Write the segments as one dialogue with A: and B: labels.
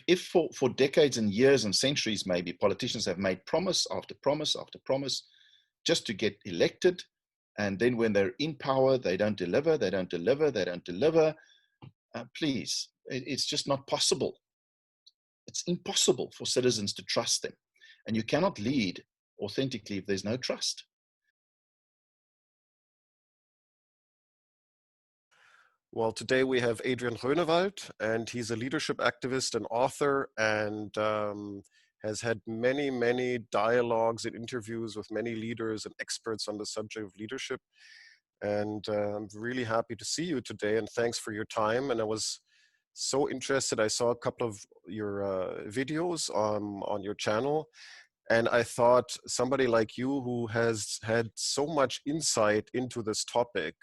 A: if for decades and years and centuries, maybe politicians have made promise after promise after promise just to get elected, and then when they're in power, they don't deliver, they don't deliver, they don't deliver. Please, it's just not possible. It's impossible for citizens to trust them. And you cannot lead authentically if there's no trust.
B: Well, today we have Adriaan Groenewald, and he's a leadership activist and author, and has had many, many dialogues and interviews with many leaders and experts on the subject of leadership. And I'm really happy to see you today, and thanks for your time. And I was so interested. I saw a couple of your videos on your channel, and I thought somebody like you who has had so much insight into this topic,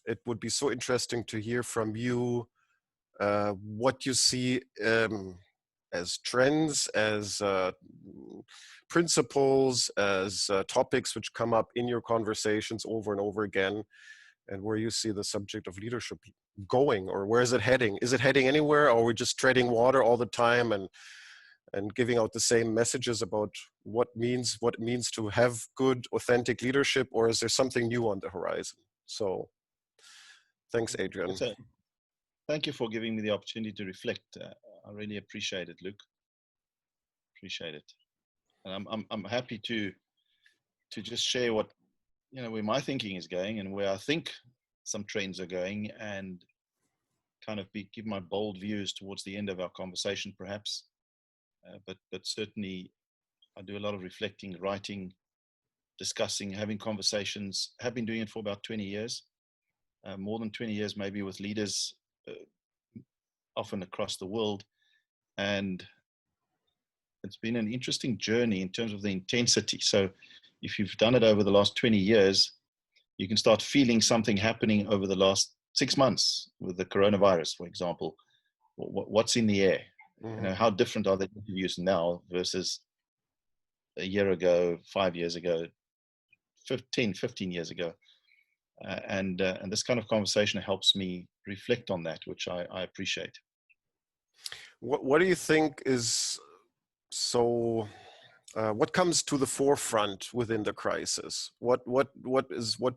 B: it would be so interesting to hear from you what you see as trends, as principles, as topics which come up in your conversations over and over again, and where you see the subject of leadership going, or where is it heading? Is it heading anywhere, or are we just treading water all the time and giving out the same messages about what it means to have good, authentic leadership, or is there something new on the horizon? So thanks, Adriaan.
A: Thank you for giving me the opportunity to reflect. I really appreciate it, Luke. Appreciate it. And I'm happy to just share what, where my thinking is going and where I think some trends are going, and kind of give my bold views towards the end of our conversation, perhaps. But certainly I do a lot of reflecting, writing, discussing, having conversations. Have been doing it for about 20 years, more than 20 years maybe, with leaders often across the world. And it's been an interesting journey in terms of the intensity. So if you've done it over the last 20 years, you can start feeling something happening over the last 6 months with the coronavirus, for example. What's in the air?
B: Mm-hmm.
A: How different are the interviews now versus a year ago, 5 years ago, 15 years ago? And this kind of conversation helps me reflect on that, which I appreciate.
B: What do you think is so? What comes to the forefront within the crisis? What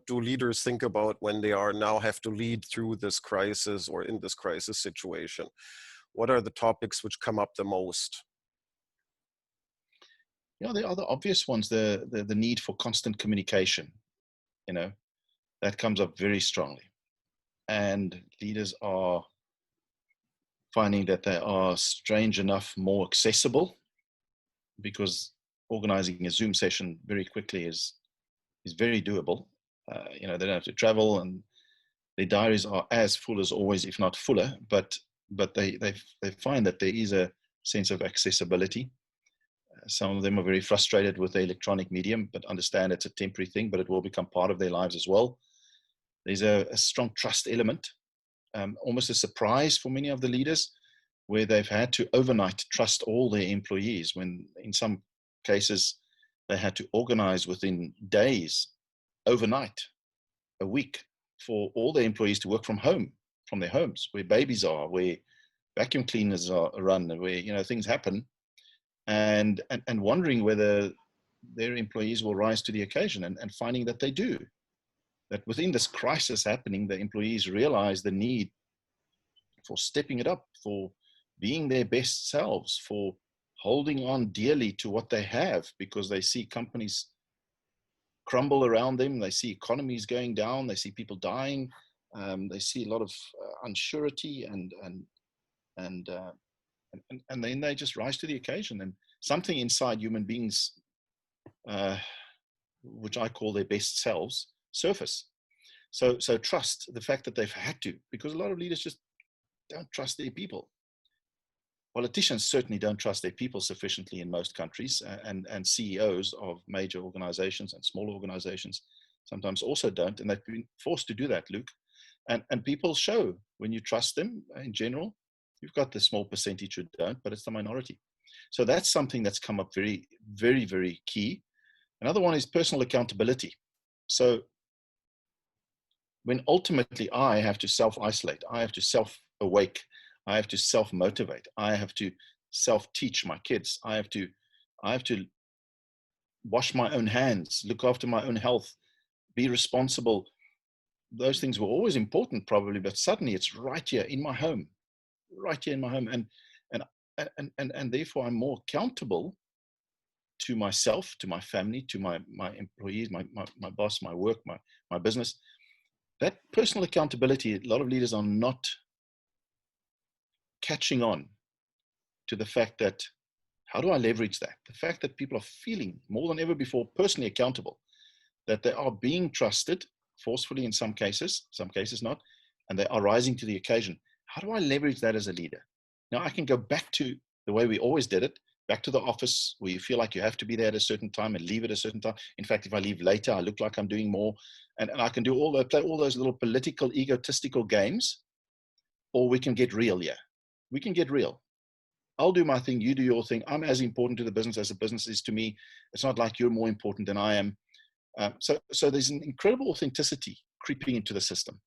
B: do leaders think about when they now have to lead through this crisis or in this crisis situation? What are the topics which come up the most?
A: There are the obvious ones. The need for constant communication, that comes up very strongly. And leaders are finding that they are, strange enough, more accessible, because organizing a Zoom session very quickly is very doable. They don't have to travel, and their diaries are as full as always, if not fuller, but they find that there is a sense of accessibility. Some of them are very frustrated with the electronic medium, but understand it's a temporary thing, but it will become part of their lives as well. There's a strong trust element, almost a surprise for many of the leaders, where they've had to overnight trust all their employees, when in some cases they had to organize within days, overnight, a week, for all their employees to work from home, from their homes, where babies are, where vacuum cleaners are run, where things happen, and wondering whether their employees will rise to the occasion, and finding that they do. That within this crisis happening, the employees realize the need for stepping it up, for being their best selves, for holding on dearly to what they have, because they see companies crumble around them, they see economies going down, they see people dying, they see a lot of unsurety, and then they just rise to the occasion, and something inside human beings, which I call their best selves, surface. So trust, the fact that they've had to, because a lot of leaders just don't trust their people. Politicians certainly don't trust their people sufficiently in most countries, and CEOs of major organizations and small organizations sometimes also don't, and they've been forced to do that, Luke. And people show when you trust them in general. You've got the small percentage who don't, but it's the minority. So that's something that's come up very, very, very key. Another one is personal accountability. So when ultimately I have to self-isolate, I have to self-awake, I have to self-motivate. I have to self-teach my kids. I have to wash my own hands, look after my own health, be responsible. Those things were always important probably, but suddenly it's right here in my home, right here in my home. And therefore I'm more accountable to myself, to my family, to my employees, my boss, my work, my business. That personal accountability, a lot of leaders are not catching on to the fact that, how do I leverage that? The fact that people are feeling more than ever before personally accountable, that they are being trusted forcefully in some cases not, and they are rising to the occasion. How do I leverage that as a leader? Now I can go back to the way we always did it, back to the office where you feel like you have to be there at a certain time and leave at a certain time. In fact, if I leave later, I look like I'm doing more. And I can do play all those little political, egotistical games, or we can get real here. We can get real. I'll do my thing, you do your thing. I'm as important to the business as the business is to me. It's not like you're more important than I am. So there's an incredible authenticity creeping into the system.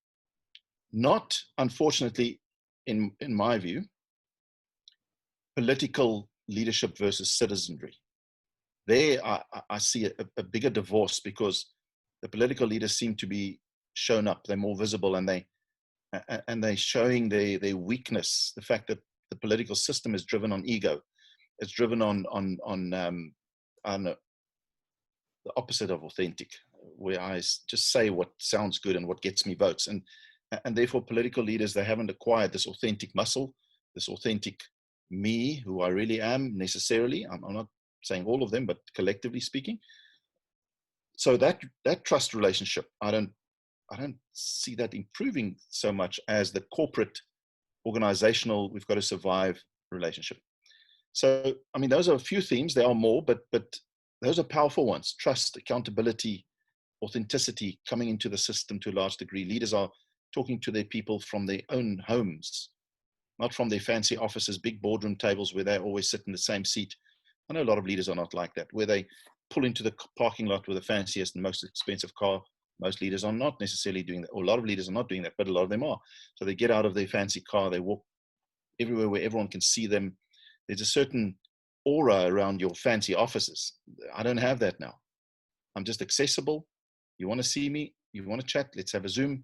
A: Not, unfortunately, in my view, political leadership versus citizenry. There I see a bigger divorce, because the political leaders seem to be shown up. They're more visible, and they're showing their weakness. The fact that the political system is driven on ego. It's driven on the opposite of authentic, where I just say what sounds good and what gets me votes. And therefore political leaders, they haven't acquired this authentic muscle, this authentic me, who I really am necessarily. I'm not saying all of them, but collectively speaking. So that trust relationship, I don't see that improving so much as the corporate organizational, we've got to survive relationship. So, I mean, those are a few themes. There are more, but those are powerful ones. Trust, accountability, authenticity coming into the system to a large degree. Leaders are talking to their people from their own homes, not from their fancy offices, big boardroom tables where they always sit in the same seat. I know a lot of leaders are not like that, where they pull into the parking lot with the fanciest and most expensive car. Most leaders are not necessarily doing that, or a lot of leaders are not doing that, but a lot of them are. So they get out of their fancy car, they walk everywhere where everyone can see them. There's a certain aura around your fancy offices. I don't have that now. I'm just accessible. You want to see me? You want to chat? Let's have a Zoom.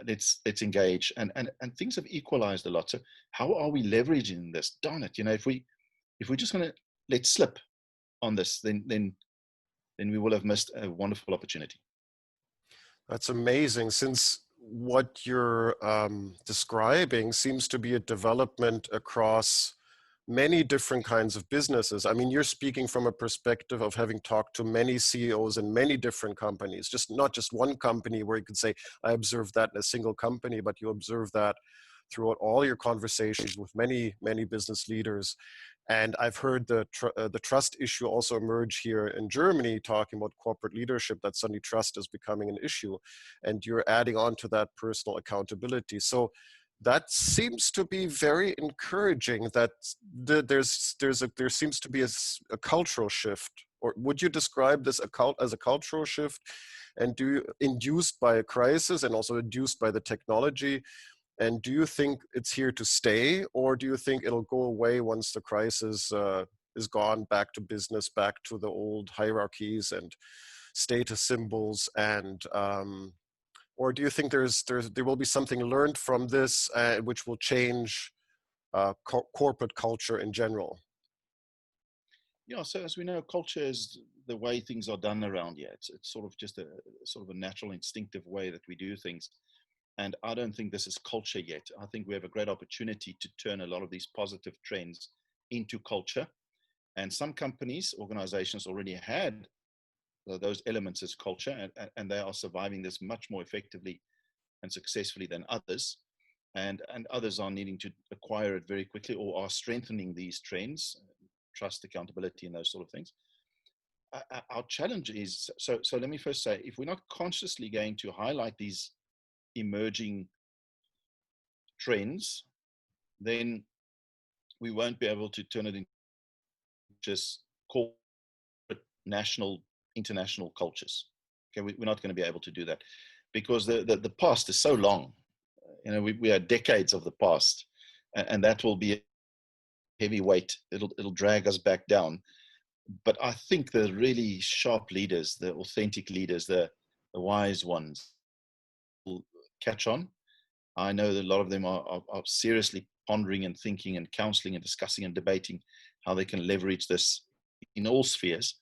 A: Let's engage. And things have equalized a lot. So how are we leveraging this? Darn it! If we're just going to let slip on this, then we will have missed a wonderful opportunity.
B: That's amazing, since what you're describing seems to be a development across many different kinds of businesses. I mean, you're speaking from a perspective of having talked to many CEOs in many different companies, not just one company where you could say, I observed that in a single company, but you observe that throughout all your conversations with many, many business leaders. And I've heard the trust issue also emerge here in Germany, talking about corporate leadership, that suddenly trust is becoming an issue. And you're adding on to that personal accountability. So that seems to be very encouraging, that there seems to be a cultural shift. Or would you describe this as a cultural shift, and induced by a crisis and also induced by the technology? And do you think it's here to stay, or do you think it'll go away once the crisis is gone, back to business, back to the old hierarchies and status symbols, and or do you think there will be something learned from this which will change corporate culture in general?
A: Yeah, so as we know, culture is the way things are done around here. It's sort of just a natural, instinctive way that we do things. And I don't think this is culture yet. I think we have a great opportunity to turn a lot of these positive trends into culture. And some companies, organizations already had those elements as culture, and they are surviving this much more effectively and successfully than others. And others are needing to acquire it very quickly, or are strengthening these trends, trust, accountability, and those sort of things. Our challenge is, so let me first say, if we're not consciously going to highlight these emerging trends, then we won't be able to turn it into just corporate, national, international cultures. Okay, we're not going to be able to do that, because the past is so long. We are decades of the past, and that will be a heavy weight. It'll drag us back down. But I think the really sharp leaders, the authentic leaders, the wise ones will catch on. I know that a lot of them are seriously pondering and thinking and counseling and discussing and debating how they can leverage this in all spheres.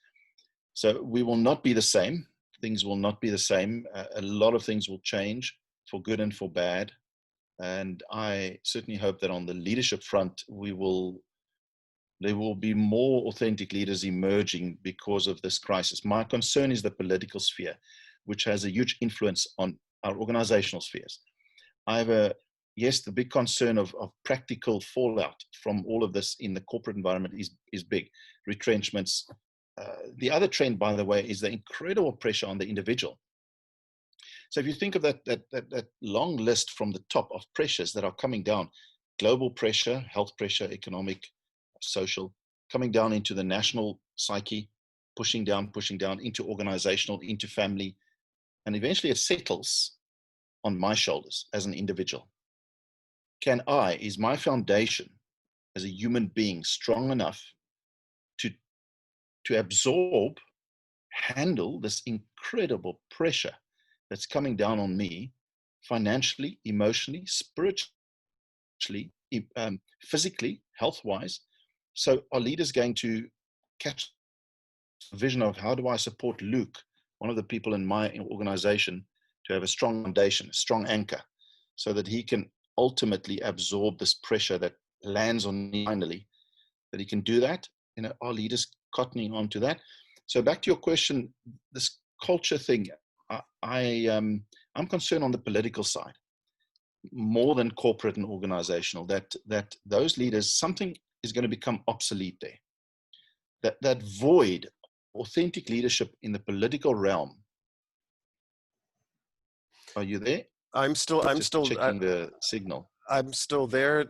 A: So we will not be the same. Things will not be the same. A lot of things will change for good and for bad. And I certainly hope that on the leadership front, there will be more authentic leaders emerging because of this crisis. My concern is the political sphere, which has a huge influence on our organizational spheres. I have the big concern of practical fallout from all of this in the corporate environment is big. Retrenchments. The other trend, by the way, is the incredible pressure on the individual. So if you think of that long list from the top of pressures that are coming down, global pressure, health pressure, economic, social, coming down into the national psyche, pushing down into organizational, into family, and eventually it settles on my shoulders as an individual. Is my foundation as a human being strong enough to absorb, handle this incredible pressure that's coming down on me financially, emotionally, spiritually, physically, health-wise? So are leaders going to catch the vision of how do I support Luke, one of the people in my organization, to have a strong foundation, a strong anchor, so that he can ultimately absorb this pressure that lands on me finally, that he can do that? Are leaders cottoning on to that? So back to your question, this culture thing, I'm concerned on the political side, more than corporate and organizational, that those leaders, something is going to become obsolete there. That void, authentic leadership in the political realm. Are you there?
B: I'm still
A: checking the signal.
B: I'm still there.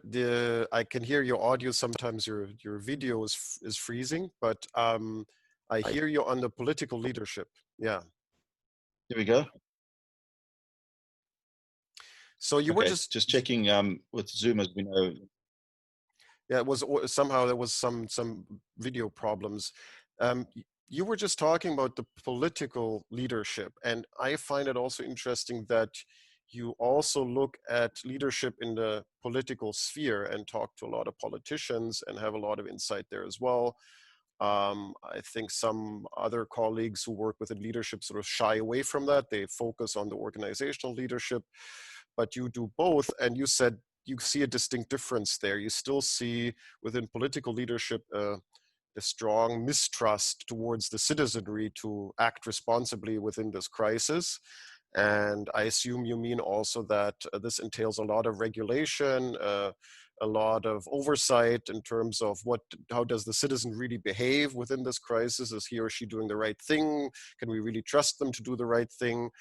B: I can hear your audio. Sometimes your video is freezing, but I hear you on the political leadership. Yeah.
A: Here we go.
B: So you were just
A: checking with Zoom, as we know.
B: Yeah, it was somehow there was some video problems. You were just talking about the political leadership, and I find it also interesting that you also look at leadership in the political sphere and talk to a lot of politicians and have a lot of insight there as well. I think some other colleagues who work within leadership sort of shy away from that. They focus on the organizational leadership, but you do both. And you said you see a distinct difference there. You still see within political leadership a strong mistrust towards the citizenry to act responsibly within this crisis. And I assume you mean also that this entails a lot of regulation, a lot of oversight in terms of how does the citizen really behave within this crisis? Is he or she doing the right thing? Can we really trust them to do the right thing?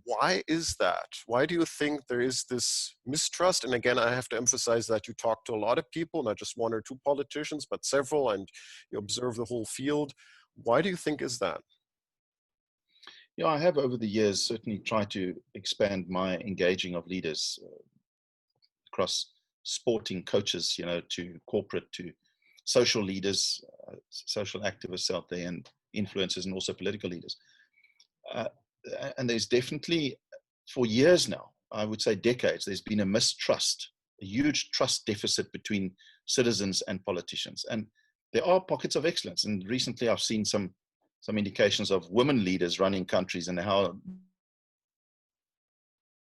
B: Why is that? Why do you think there is this mistrust? And again, I have to emphasize that you talk to a lot of people, not just one or two politicians, but several, and you observe the whole field. Why do you think is that?
A: Yeah, I have over the years certainly tried to expand my engaging of leaders across sporting coaches, to corporate, to social leaders, social activists out there, and influencers, and also political leaders. And there's definitely, for years now, I would say decades, there's been a mistrust, a huge trust deficit between citizens and politicians. And there are pockets of excellence. And recently I've seen some indications of women leaders running countries and how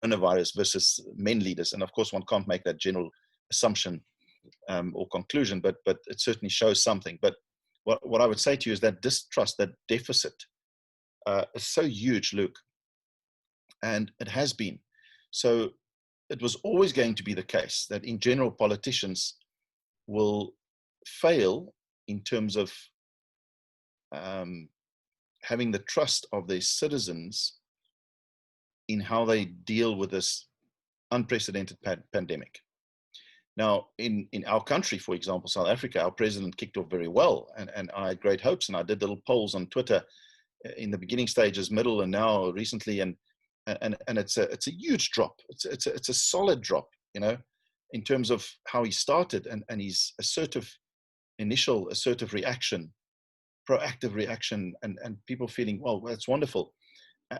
A: coronavirus versus men leaders. And of course, one can't make that general assumption or conclusion, but it certainly shows something. But what I would say to you is that distrust, that deficit, is so huge, Luke, and it has been. So it was always going to be the case that in general, politicians will fail in terms of having the trust of their citizens in how they deal with this unprecedented pandemic. Now, in our country, for example, South Africa, our president kicked off very well, and I had great hopes, and I did little polls on Twitter in the beginning stages, middle, and now recently, and it's a huge drop. It's a solid drop, in terms of how he started and his initial assertive reaction, proactive reaction, and people feeling, well, that's wonderful.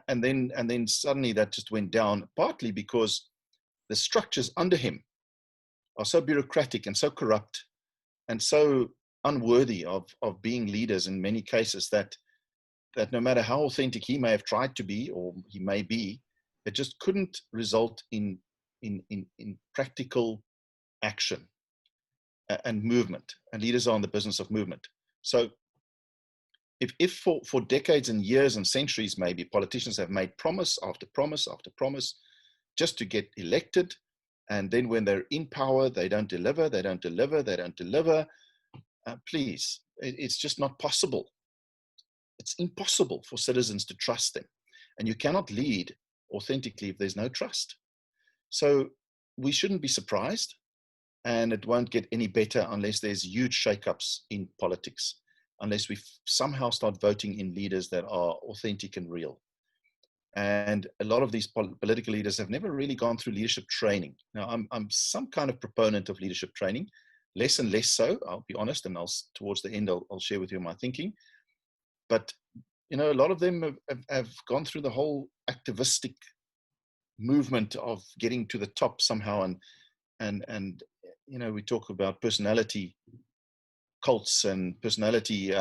A: And then suddenly that just went down, partly because the structures under him are so bureaucratic and so corrupt and so unworthy of being leaders in many cases, that no matter how authentic he may have tried to be, or he may be, it just couldn't result in practical action and movement. And leaders are in the business of movement. So if for decades and years and centuries, maybe politicians have made promise after promise after promise just to get elected, and then when they're in power, they don't deliver, please, it's just not possible. It's impossible for citizens to trust them. And you cannot lead authentically if there's no trust. So we shouldn't be surprised, and it won't get any better unless there's huge shakeups in politics, unless we somehow start voting in leaders that are authentic and real. And a lot of these political leaders have never really gone through leadership training. Now, I'm some kind of proponent of leadership training, less and less so, I'll be honest, and towards the end, I'll share with you my thinking. But, a lot of them have gone through the whole activistic movement of getting to the top somehow. And we talk about personality cults and personality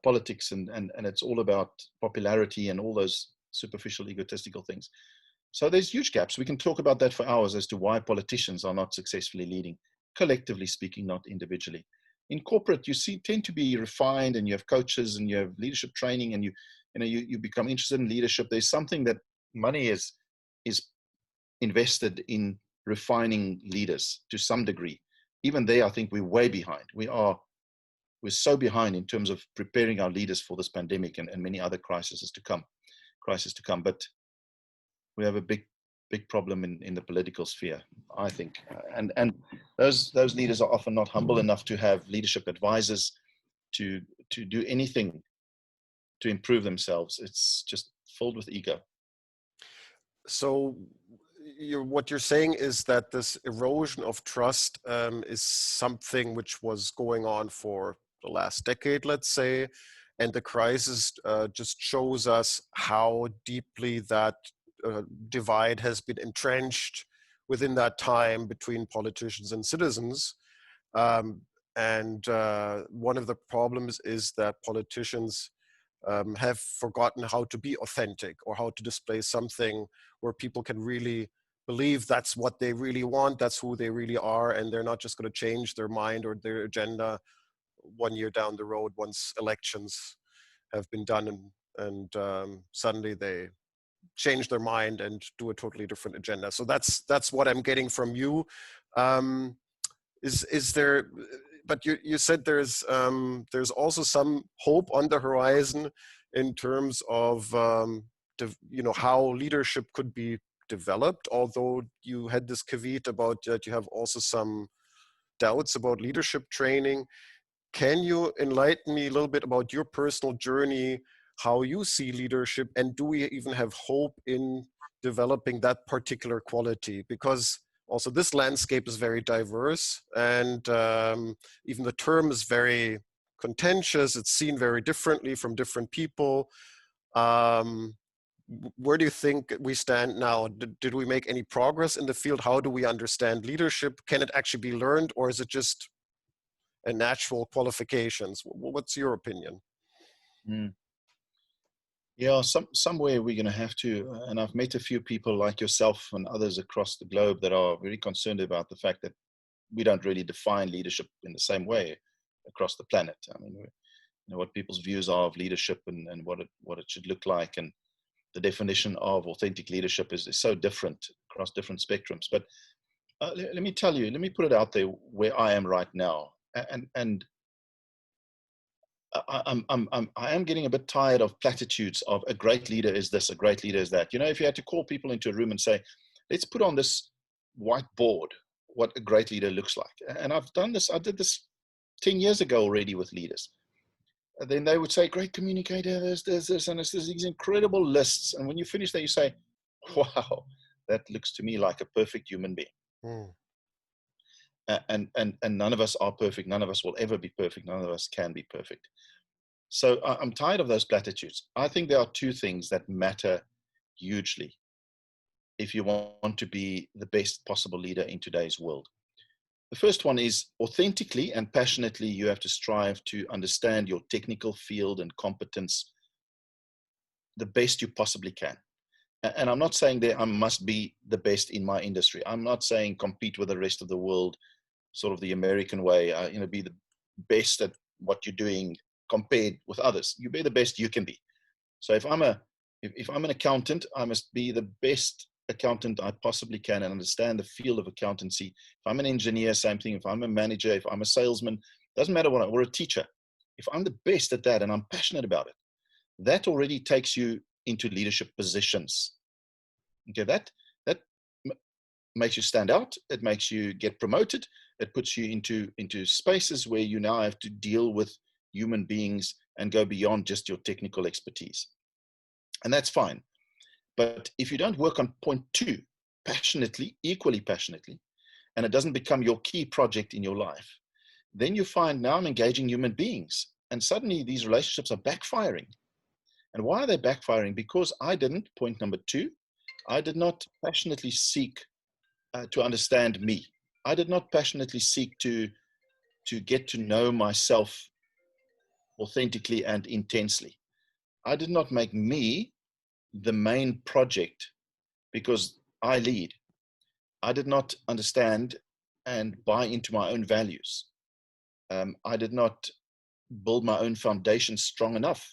A: politics, and it's all about popularity and all those superficial egotistical things. So there's huge gaps. We can talk about that for hours as to why politicians are not successfully leading, collectively speaking, not individually. In corporate, you tend to be refined, and you have coaches and you have leadership training, and you become interested in leadership. There's something that money is invested in refining leaders to some degree. Even there, I think we're way behind. We're so behind in terms of preparing our leaders for this pandemic and many other crises to come. But we have a big problem in the political sphere, I think. And those leaders are often not humble enough to have leadership advisors to do anything to improve themselves. It's just filled with ego.
B: So what you're saying is that this erosion of trust is something which was going on for the last decade, let's say, and the crisis just shows us how deeply that divide has been entrenched within that time between politicians and citizens. And one of the problems is that politicians have forgotten how to be authentic, or how to display something where people can really believe that's what they really want, that's who they really are, and they're not just going to change their mind or their agenda 1 year down the road once elections have been done, and suddenly they change their mind and do a totally different agenda. So that's what I'm getting from you. Is there? But you said there's also some hope on the horizon in terms of how leadership could be developed. Although you had this caveat about that you have also some doubts about leadership training. Can you enlighten me a little bit about your personal journey, how you see leadership, and do we even have hope in developing that particular quality? Because also this landscape is very diverse, and even the term is very contentious. It's seen very differently from different people. Where do you think we stand now? Did we make any progress in the field? How do we understand leadership? Can it actually be learned, or is it just a natural qualifications? What's your opinion?
A: Yeah, somewhere we're going to have to, and I've met a few people like yourself and others across the globe that are very concerned about the fact that we don't really define leadership in the same way across the planet. I mean, what people's views are of leadership and what it should look like, and the definition of authentic leadership is so different across different spectrums. But let me tell you, let me put it out there where I am right now, and I am getting a bit tired of platitudes of a great leader is this, a great leader is that. If you had to call people into a room and say, let's put on this whiteboard what a great leader looks like. And I did this 10 years ago already with leaders. And then they would say, great communicator, there's this, and there's these incredible lists. And when you finish that, you say, wow, that looks to me like a perfect human being. And none of us are perfect. None of us will ever be perfect. None of us can be perfect. So I'm tired of those platitudes. I think there are two things that matter hugely if you want to be the best possible leader in today's world. The first one is authentically and passionately, you have to strive to understand your technical field and competence the best you possibly can. And I'm not saying that I must be the best in my industry. I'm not saying compete with the rest of the world, sort of the American way, be the best at what you're doing compared with others. You be the best you can be. So if I'm an accountant, I must be the best accountant I possibly can and understand the field of accountancy. If I'm an engineer, same thing. If I'm a manager, if I'm a salesman, doesn't matter what, or a teacher. If I'm the best at that and I'm passionate about it, that already takes you into leadership positions. Okay, that makes you stand out. It makes you get promoted. It puts you into spaces where you now have to deal with human beings and go beyond just your technical expertise. And that's fine. But if you don't work on point two passionately, equally passionately, and it doesn't become your key project in your life, then you find now I'm engaging human beings. And suddenly these relationships are backfiring. And why are they backfiring? Because I didn't, point number two, I did not passionately seek to understand me. I did not passionately seek to get to know myself authentically and intensely. I did not make me the main project because I lead. I did not understand and buy into my own values. I did not build my own foundation strong enough.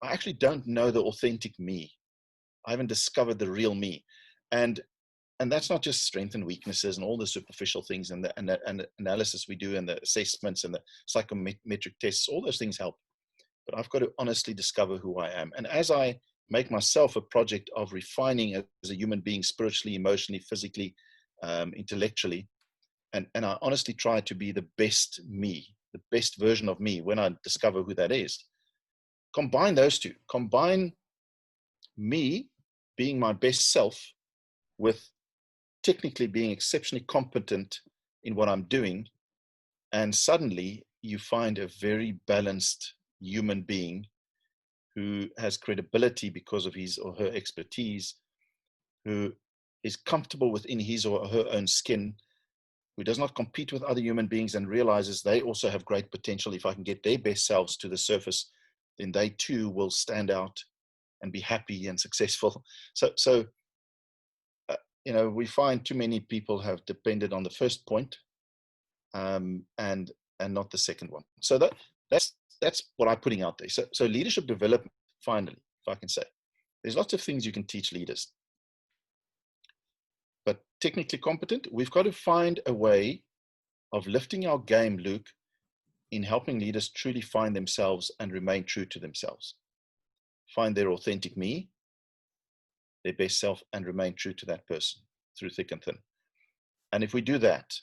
A: I actually don't know the authentic me. I haven't discovered the real me. And that's not just strengths and weaknesses and all the superficial things and the analysis we do and the assessments and the psychometric tests. All those things help. But I've got to honestly discover who I am. And as I make myself a project of refining as a human being, spiritually, emotionally, physically, intellectually, and I honestly try to be the best me, the best version of me when I discover who that is. Combine those two. Combine me being my best self with technically being exceptionally competent in what I'm doing, and suddenly you find a very balanced human being who has credibility because of his or her expertise, who is comfortable within his or her own skin, who does not compete with other human beings and realizes they also have great potential. If I can get their best selves to the surface, then they too will stand out and be happy and successful. So we find too many people have depended on the first point, and not the second one. So that's what I'm putting out there. So leadership development, finally, if I can say, there's lots of things you can teach leaders. But technically competent, we've got to find a way of lifting our game, Luke, in helping leaders truly find themselves and remain true to themselves. Find their authentic me, their best self, and remain true to that person through thick and thin. And if we do that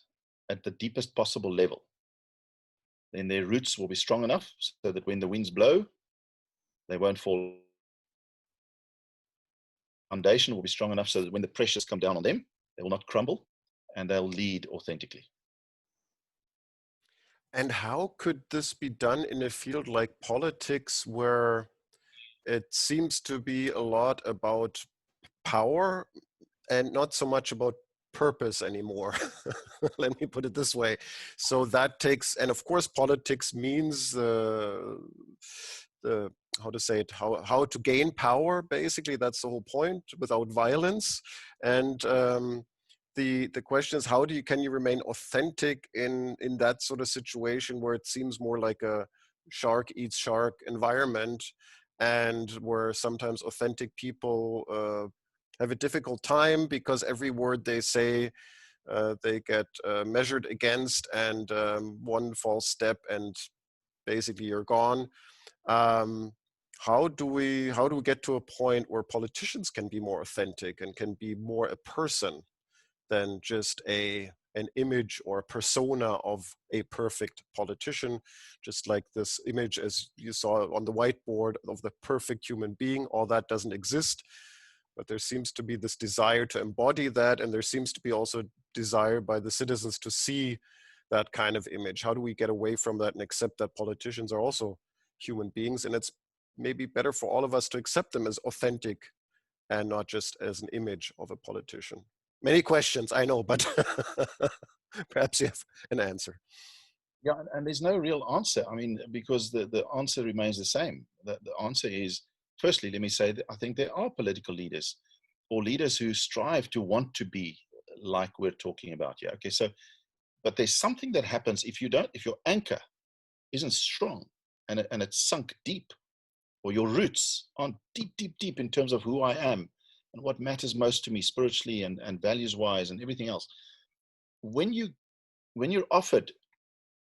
A: at the deepest possible level, then their roots will be strong enough so that when the winds blow, they won't fall. Foundation will be strong enough so that when the pressures come down on them, they will not crumble and they'll lead authentically.
B: And how could this be done in a field like politics, where it seems to be a lot about power and not so much about purpose anymore? Let me put it this way. So that takes, and of course, politics means the how to say it, how to gain power. Basically, that's the whole point, without violence. And the question is, can you remain authentic in that sort of situation where it seems more like a shark eats shark environment, and where sometimes authentic people have a difficult time because every word they say they get measured against, and one false step and basically you're gone. How do we get to a point where politicians can be more authentic and can be more a person than just an image or a persona of a perfect politician, just like this image, as you saw on the whiteboard, of the perfect human being? All that doesn't exist. But there seems to be this desire to embody that, and there seems to be also desire by the citizens to see that kind of image. How do we get away from that and accept that politicians are also human beings? And it's maybe better for all of us to accept them as authentic and not just as an image of a politician. Many questions, I know, but perhaps you have an answer.
A: Yeah, and there's no real answer. I mean, because the answer remains the same. The answer is, firstly, let me say that I think there are political leaders or leaders who strive to want to be like we're talking about here. Okay, so, but there's something that happens if your anchor isn't strong and it's sunk deep, or your roots aren't deep, deep, deep in terms of who I am and what matters most to me spiritually and values wise and everything else. When you're offered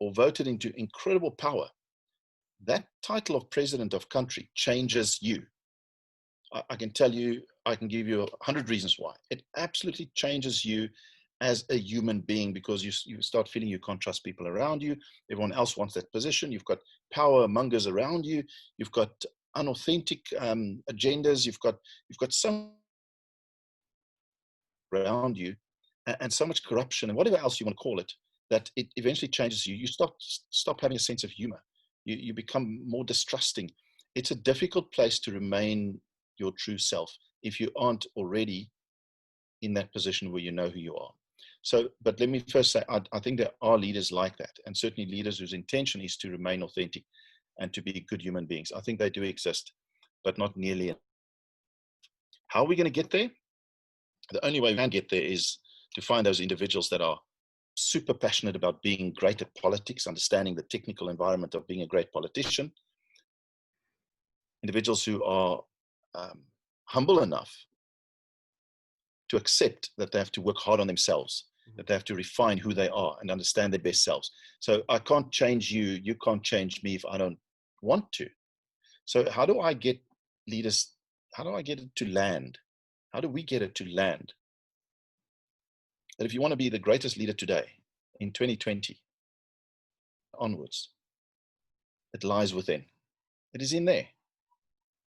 A: or voted into incredible power, that title of president of country changes you. I can tell you, I can give you 100 reasons why. It absolutely changes you as a human being, because you start feeling you can't trust people around you. Everyone else wants that position. You've got power mongers around you. You've got unauthentic agendas. You've got some around you, and so much corruption and whatever else you want to call it, that it eventually changes you. You stop having a sense of humor. You become more distrusting. It's a difficult place to remain your true self if you aren't already in that position where you know who you are. So, but let me first say, I think there are leaders like that, and certainly leaders whose intention is to remain authentic and to be good human beings. I think they do exist, but not nearly enough. How are we going to get there? The only way we can get there is to find those individuals that are super passionate about being great at politics, understanding the technical environment of being a great politician, individuals who are humble enough to accept that they have to work hard on themselves, that they have to refine who they are and understand their best selves. So I can't change you, you can't change me if I don't want to. So how do I get leaders, how do I get it to land? How do we get it to land? That if you want to be the greatest leader today, in 2020 onwards, it lies within. It is in there.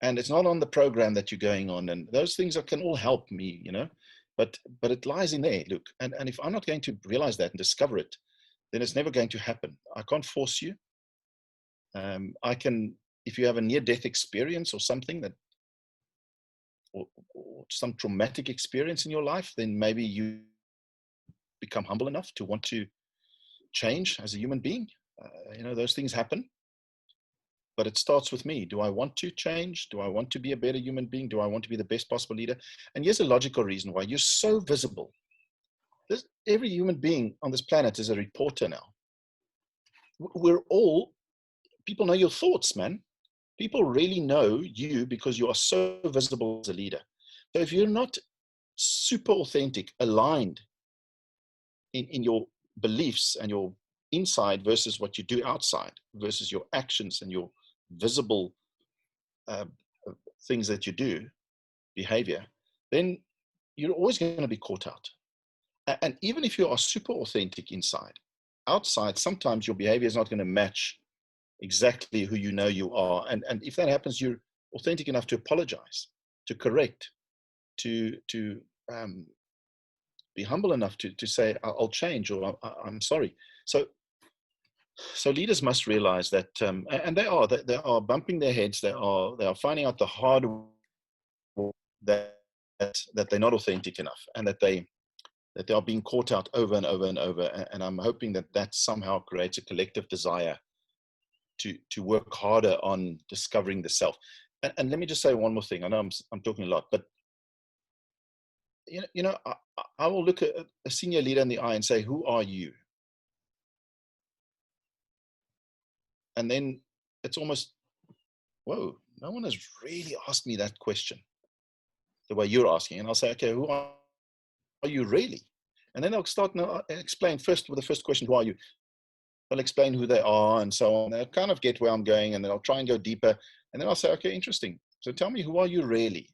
A: And it's not on the program that you're going on. And those things can all help me, but it lies in there, look. And if I'm not going to realize that and discover it, then it's never going to happen. I can't force you. I can, if you have a near-death experience or something or some traumatic experience in your life, then maybe you become humble enough to want to change as a human being. Those things happen. But it starts with me. Do I want to change? Do I want to be a better human being? Do I want to be the best possible leader? And here's a logical reason why. You're so visible. Every human being on this planet is a reporter now. People know your thoughts, man. People really know you because you are so visible as a leader. So if you're not super authentic, aligned in your beliefs and your inside versus what you do outside, versus your actions and your visible things that you do, behavior, then you're always going to be caught out. And even if you are super authentic inside, outside, sometimes your behavior is not going to match exactly who you know you are. And if that happens, you're authentic enough to apologize, to correct, to be humble enough to say, I'll change, or I'm sorry. So leaders must realize that, and they are bumping their heads. They are finding out the hard that they're not authentic enough, and that they are being caught out over and over and over. And I'm hoping that somehow creates a collective desire to work harder on discovering the self. And let me just say one more thing. I know I'm talking a lot, but I will look at a senior leader in the eye and say, "Who are you?" And then it's almost, whoa, no one has really asked me that question the way you're asking. And I'll say, okay, who are you really? And then I'll start explain first with the first question, who are you? They'll explain who they are and so on. They'll kind of get where I'm going, and then I'll try and go deeper. And then I'll say, okay, interesting. So tell me, who are you really?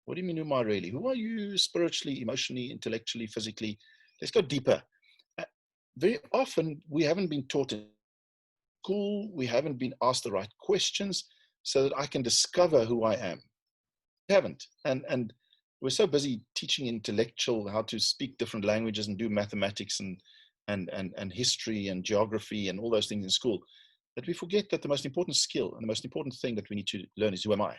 A: What do you mean, who am I really? Who are you spiritually, emotionally, intellectually, physically? Let's go deeper. Very often we haven't been taught in school, we haven't been asked the right questions so that I can discover who I am. haven't. And we're so busy teaching intellectual how to speak different languages and do mathematics and history and geography and all those things in school, that we forget that the most important skill and the most important thing that we need to learn is, who am I?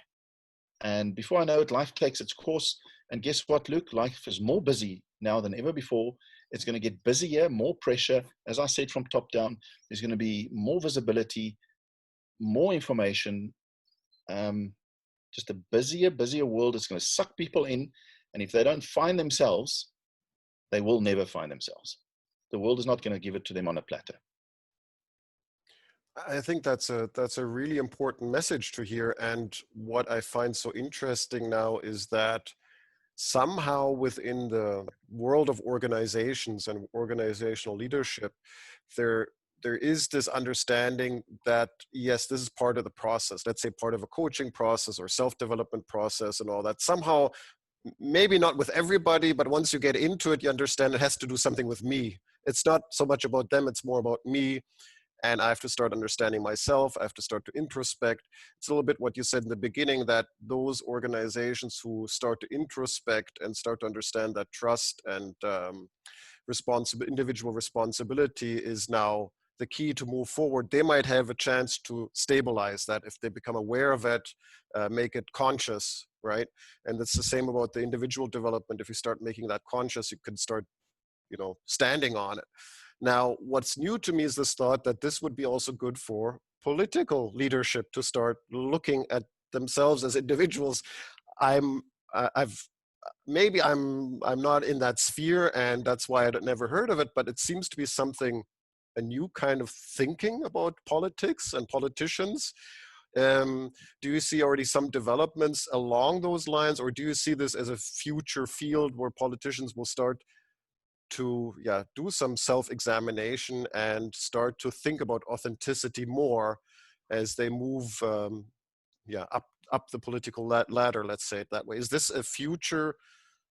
A: And before I know it, life takes its course. And guess what, Luke? Life is more busy now than ever before. It's going to get busier, more pressure. As I said, from top down, there's going to be more visibility, more information, just a busier world. It's going to suck people in. And if they don't find themselves, they will never find themselves. The world is not going to give it to them on a platter.
B: I think that's a really important message to hear. And what I find so interesting now is that somehow within the world of organizations and organizational leadership, there is this understanding that, yes, this is part of the process. Let's say part of a coaching process or self-development process and all that. Somehow, maybe not with everybody, but once you get into it, you understand it has to do something with me. It's not so much about them, it's more about me. And I have to start understanding myself. I have to start to introspect. It's a little bit what you said in the beginning, that those organizations who start to introspect and start to understand that trust and individual responsibility is now the key to move forward. They might have a chance to stabilize that if they become aware of it, make it conscious, right? And it's the same about the individual development. If you start making that conscious, you can start, standing on it. Now, what's new to me is this thought that this would be also good for political leadership to start looking at themselves as individuals. I'm not in that sphere, and that's why I'd never heard of it, but it seems to be a new kind of thinking about politics and politicians. Do you see already some developments along those lines, or do you see this as a future field where politicians will start to do some self-examination and start to think about authenticity more as they move up the political ladder, let's say it that way? Is this a future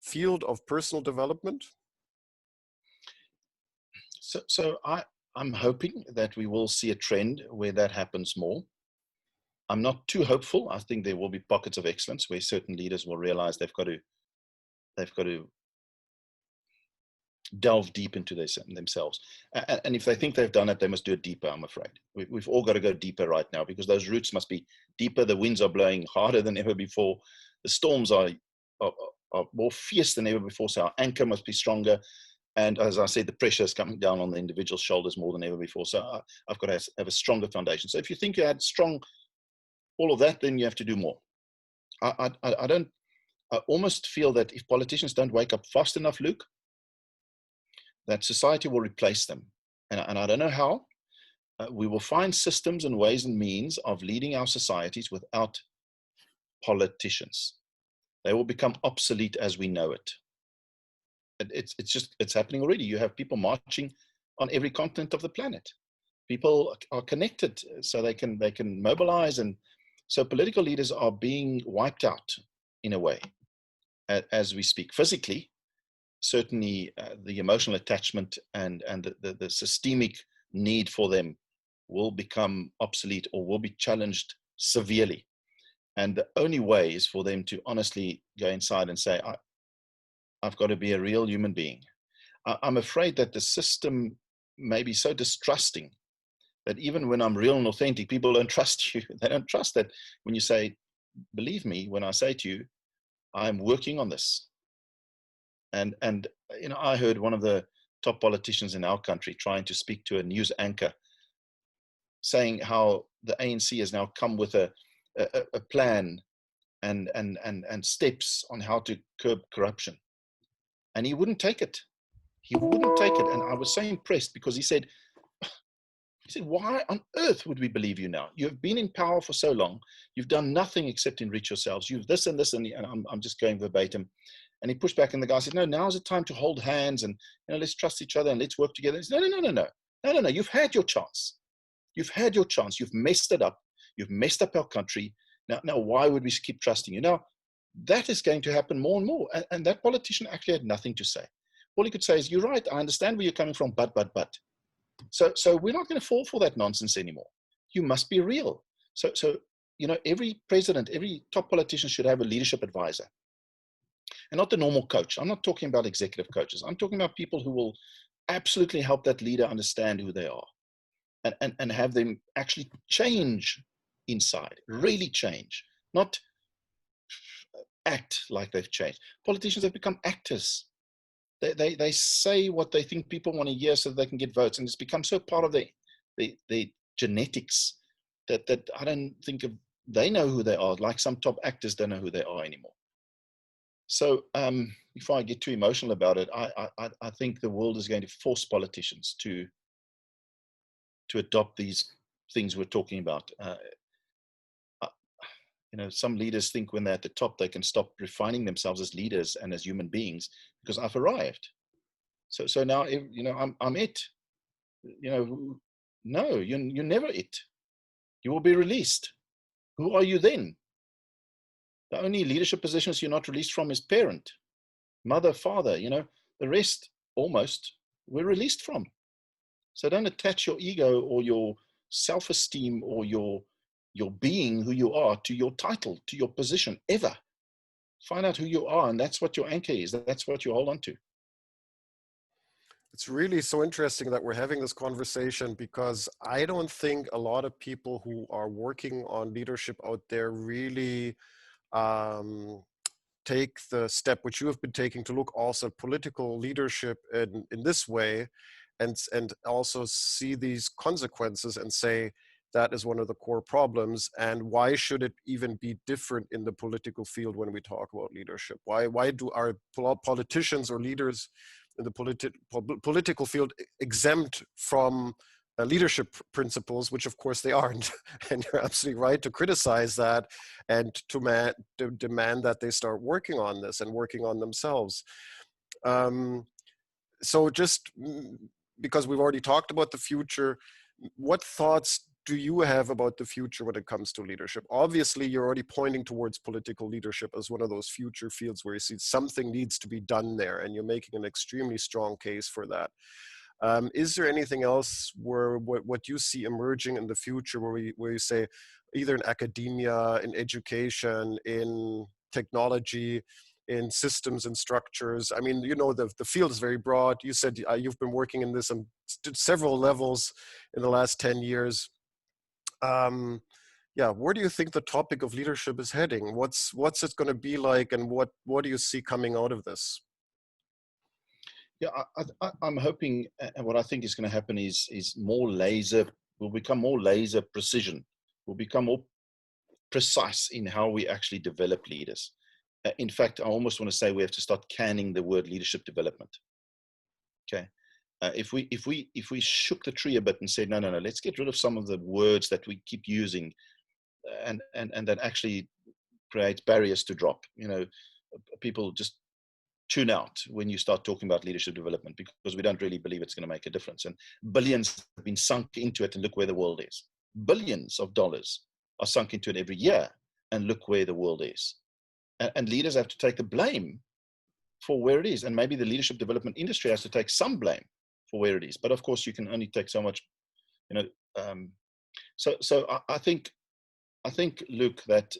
B: field of personal development?
A: So I'm hoping that we will see a trend where that happens more. I'm not too hopeful. I think there will be pockets of excellence where certain leaders will realize they've got to delve deep into themselves. And if they think they've done it, they must do it deeper, I'm afraid. We've all got to go deeper right now, because those roots must be deeper. The winds are blowing harder than ever before. The storms are more fierce than ever before. So our anchor must be stronger. And as I said, the pressure is coming down on the individual shoulders more than ever before. So I've got to have a stronger foundation. So if you think you had strong, all of that, then you have to do more. I almost feel that if politicians don't wake up fast enough, Luke, that society will replace them. And I don't know how. We will find systems and ways and means of leading our societies without politicians. They will become obsolete as we know it. It's happening already. You have people marching on every continent of the planet. People are connected, so they can mobilize. And so political leaders are being wiped out in a way as we speak. Physically, certainly the emotional attachment and the systemic need for them will become obsolete or will be challenged severely. And the only way is for them to honestly go inside and say, I've got to be a real human being. I'm afraid that the system may be so distrusting that even when I'm real and authentic, people don't trust you. They don't trust that when you say, believe me, when I say to you, I'm working on this. And I heard one of the top politicians in our country trying to speak to a news anchor, saying how the ANC has now come with a plan and steps on how to curb corruption. And he wouldn't take it. He wouldn't take it. And I was so impressed, because he said, why on earth would we believe you now? You have been in power for so long. You've done nothing except enrich yourselves. You've this and this, and I'm just going verbatim. And he pushed back, and the guy said, no, now's the time to hold hands and let's trust each other and let's work together. He said, no. You've had your chance. You've had your chance. You've messed it up. You've messed up our country. Now, why would we keep trusting you? Now, that is going to happen more and more. And that politician actually had nothing to say. All he could say is, you're right. I understand where you're coming from, but. So we're not going to fall for that nonsense anymore. You must be real. So every president, every top politician should have a leadership advisor. And not the normal coach. I'm not talking about executive coaches. I'm talking about people who will absolutely help that leader understand who they are and have them actually change inside, really change, not act like they've changed. Politicians have become actors. They say what they think people want to hear so that they can get votes, and it's become so part of their genetics that I don't think they know who they are, like some top actors don't know who they are anymore. So before I get too emotional about it, I think the world is going to force politicians to adopt these things we're talking about. Some leaders think when they're at the top, they can stop refining themselves as leaders and as human beings because I've arrived. So now, I'm it. No, you're never it. You will be released. Who are you then? The only leadership positions you're not released from is parent, mother, father. The rest almost we're released from. So don't attach your ego or your self-esteem or your being, who you are, to your title, to your position, ever. Find out who you are, and that's what your anchor is. That's what you hold on to.
B: It's really so interesting that we're having this conversation, because I don't think a lot of people who are working on leadership out there really take the step which you have been taking to look also at political leadership in this way, and also see these consequences and say that is one of the core problems. And why should it even be different in the political field when we talk about leadership? Why do our politicians or leaders in the political field exempt from leadership principles, which of course they aren't? And you're absolutely right to criticize that and to demand that they start working on this and working on themselves. So just because we've already talked about the future, what thoughts do you have about the future when it comes to leadership? Obviously, you're already pointing towards political leadership as one of those future fields where you see something needs to be done there, and you're making an extremely strong case for that. Is there anything else where what you see emerging in the future where you say, either in academia, in education, in technology, in systems and structures? I mean, the field is very broad. You said you've been working in this on several levels in the last 10 years. Where do you think the topic of leadership is heading? What's it going to be like, and what do you see coming out of this?
A: Yeah, I'm hoping, and what I think is going to happen is we'll become more laser precision. We'll become more precise in how we actually develop leaders. In fact, I almost want to say we have to start canning the word leadership development. Okay. If we shook the tree a bit and said, no, let's get rid of some of the words that we keep using and that actually creates barriers to drop. People just tune out when you start talking about leadership development because we don't really believe it's going to make a difference. And billions have been sunk into it, and look where the world is. Billions of dollars are sunk into it every year, and look where the world is. And leaders have to take the blame for where it is. And maybe the leadership development industry has to take some blame for where it is. But of course, you can only take so much, So I think, Luke, that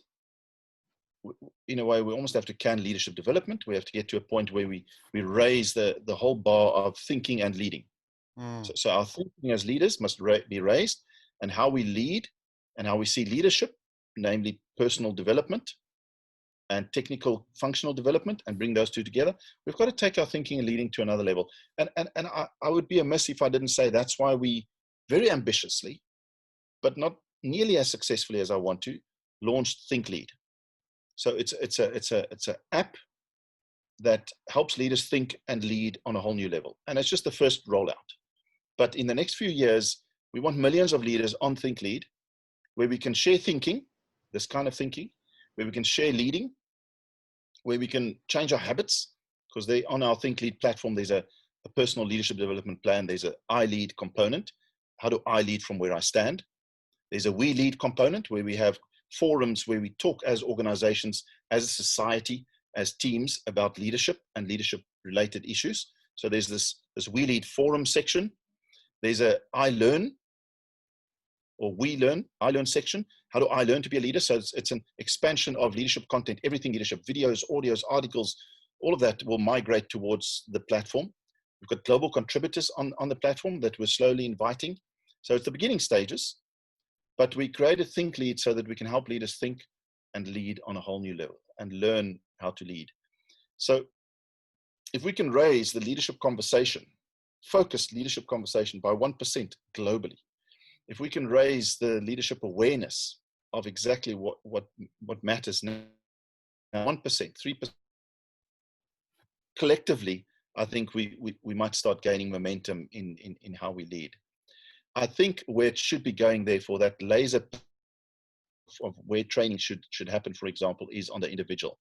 A: in a way we almost have to can leadership development. We have to get to a point where we raise the whole bar of thinking and leading. So our thinking as leaders must be raised, and how we lead and how we see leadership, namely personal development and technical functional development, and bring those two together. We've got to take our thinking and leading to another level. And I would be amiss if I didn't say that's why we very ambitiously, but not nearly as successfully as I want to, launched Think Lead. So it's an app that helps leaders think and lead on a whole new level. And it's just the first rollout. But in the next few years, we want millions of leaders on Think Lead, where we can share thinking, this kind of thinking, where we can share leading, where we can change our habits, because on our Think Lead platform, there's a personal leadership development plan. There's an I lead component. How do I lead from where I stand? There's a we lead component, where we have forums where we talk as organizations, as a society, as teams about leadership and leadership related issues. So there's this we lead forum section. There's a I learn, or we learn section, how do I learn to be a leader? So it's an expansion of leadership content, everything leadership, videos, audios, articles, all of that will migrate towards the platform. We've got global contributors on the platform that we're slowly inviting. So it's the beginning stages, but we created Think Lead so that we can help leaders think and lead on a whole new level and learn how to lead. So if we can raise the leadership conversation, focused leadership conversation by 1% globally, if we can raise the leadership awareness of exactly what matters now, 1%, 3%, collectively, I think we might start gaining momentum in how we lead. I think where it should be going, therefore, that laser of where training should happen, for example, is on the individual,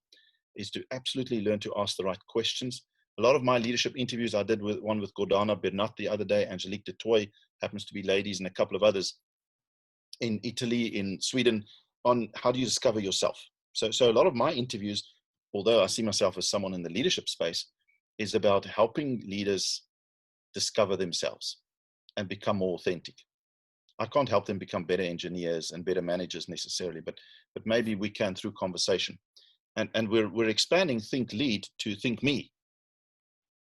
A: is to absolutely learn to ask the right questions. A lot of my leadership interviews, I did one with Gordana Bernat the other day, Angelique de Toy, happens to be ladies, and a couple of others in Italy, in Sweden, on how do you discover yourself. So a lot of my interviews, although I see myself as someone in the leadership space, is about helping leaders discover themselves and become more authentic. I can't help them become better engineers and better managers necessarily, but maybe we can through conversation. And we're expanding Think Lead to Think Me.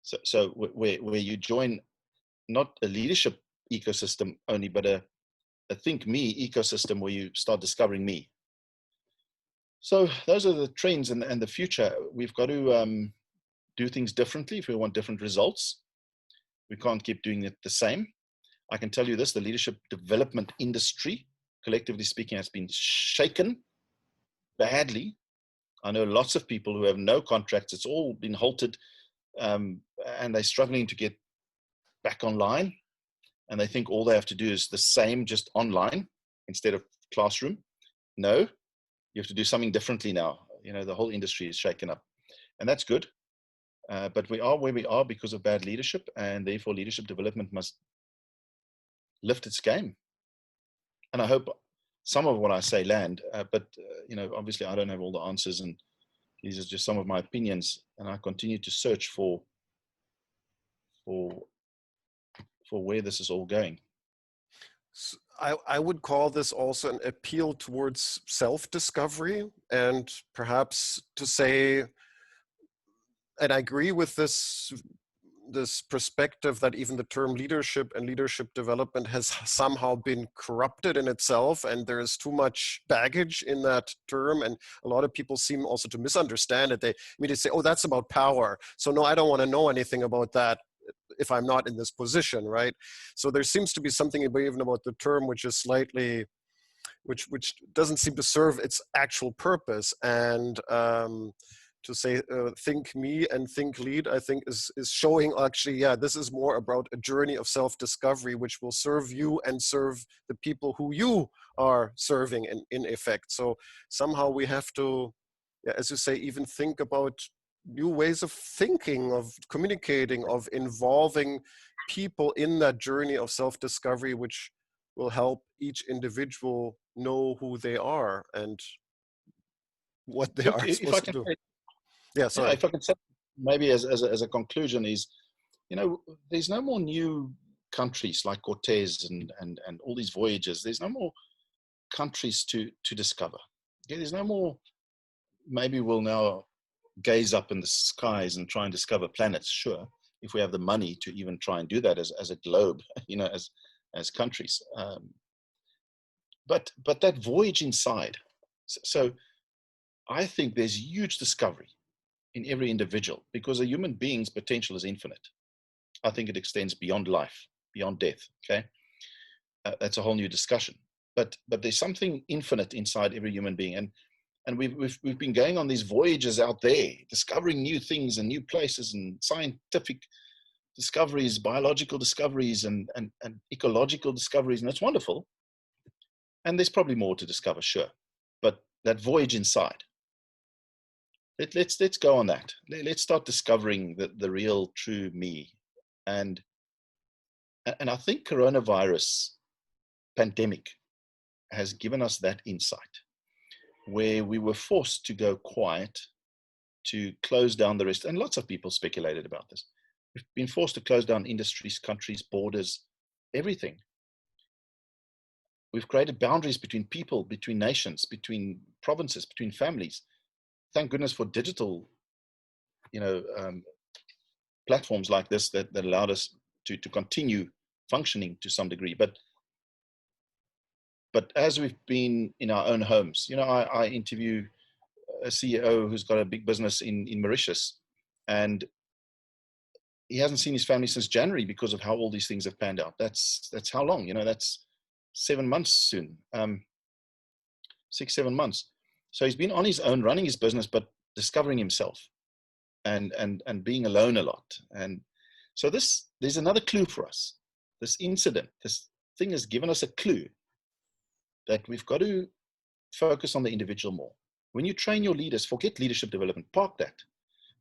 A: So where you join not a leadership ecosystem only, but a Think Me ecosystem where you start discovering me. So those are the trends and the future. We've got to do things differently if we want different results. We can't keep doing it the same. I can tell you this, the leadership development industry, collectively speaking, has been shaken badly. I know lots of people who have no contracts. It's all been halted, and they're struggling to get back online. And they think all they have to do is the same, just online instead of classroom. No, you have to do something differently now. You know, the whole industry is shaken up, and that's good. But we are where we are because of bad leadership, and therefore leadership development must lift its game. And I hope some of what I say land, but you know, obviously I don't have all the answers, and these are just some of my opinions, and I continue to search for where this is all going.
B: I would call this also an appeal towards self-discovery, and perhaps to say, and I agree with this perspective that even the term leadership and leadership development has somehow been corrupted in itself, and there is too much baggage in that term, and a lot of people seem also to misunderstand it. They immediately say, oh, that's about power, so no, I don't want to know anything about that if I'm not in this position, right? So there seems to be something even about the term which is slightly, which doesn't seem to serve its actual purpose. And to say Think Me and Think Lead, I think is showing actually, yeah, this is more about a journey of self-discovery, which will serve you and serve the people who you are serving in effect. So somehow we have to, yeah, as you say, even think about new ways of thinking, of communicating, of involving people in that journey of self-discovery, which will help each individual know who they are and what they
A: Look,
B: are
A: if I
B: supposed to
A: can
B: do.
A: say,
B: Yeah, sorry.
A: if I can say maybe as a conclusion is, you know, there's no more new countries like Cortez and all these voyages. There's no more countries to discover. Okay? There's no more, maybe we'll now gaze up in the skies and try and discover planets, sure, if we have the money to even try and do that as a globe, you know, as countries. But that voyage inside. So I think there's huge discovery in every individual because a human being's potential is infinite. I think it extends beyond life, beyond death. Okay, that's a whole new discussion. But there's something infinite inside every human being, and we've been going on these voyages out there, discovering new things and new places and scientific discoveries, biological discoveries, and ecological discoveries, and it's wonderful. And there's probably more to discover, sure. But that voyage inside, let's go on that. Let's start discovering the real, true me. And I think coronavirus pandemic has given us that insight, where we were forced to go quiet, to close down the rest. And lots of people speculated about this. We've been forced to close down industries, countries, borders, everything. We've created boundaries between people, between nations, between provinces, between families. Thank goodness for digital, platforms like this that allowed us to continue functioning to some degree. But as we've been in our own homes, I interview a CEO who's got a big business in Mauritius, and he hasn't seen his family since January because of how all these things have panned out. That's how long, that's 7 months soon, 6-7 months. So he's been on his own, running his business, but discovering himself and being alone a lot. And so there's another clue for us. This incident, this thing has given us a clue that we've got to focus on the individual more. When you train your leaders, forget leadership development, park that.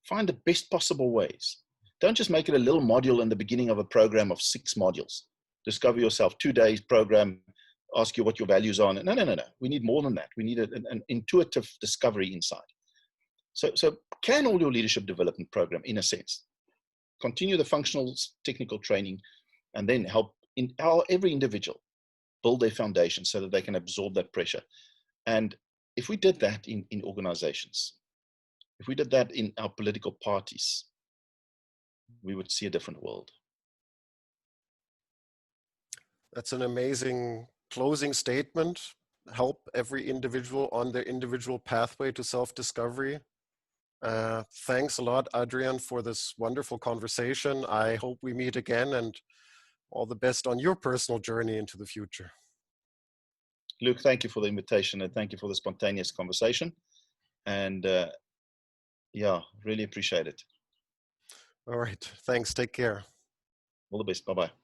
A: Find the best possible ways. Don't just make it a little module in the beginning of a program of 6 modules. Discover yourself, 2 days program, ask you what your values are. No. We need more than that. We need an intuitive discovery inside. So plan all your leadership development program in a sense. Continue the functional technical training, and then help every individual build their foundation so that they can absorb that pressure. And if we did that in organizations, if we did that in our political parties, we would see a different world.
B: That's an amazing closing statement. Help every individual on their individual pathway to self-discovery. Thanks a lot, Adriaan, for this wonderful conversation. I hope we meet again, and all the best on your personal journey into the future.
A: Luke, thank you for the invitation, and thank you for the spontaneous conversation. And really appreciate it.
B: All right. Thanks. Take care.
A: All the best. Bye-bye.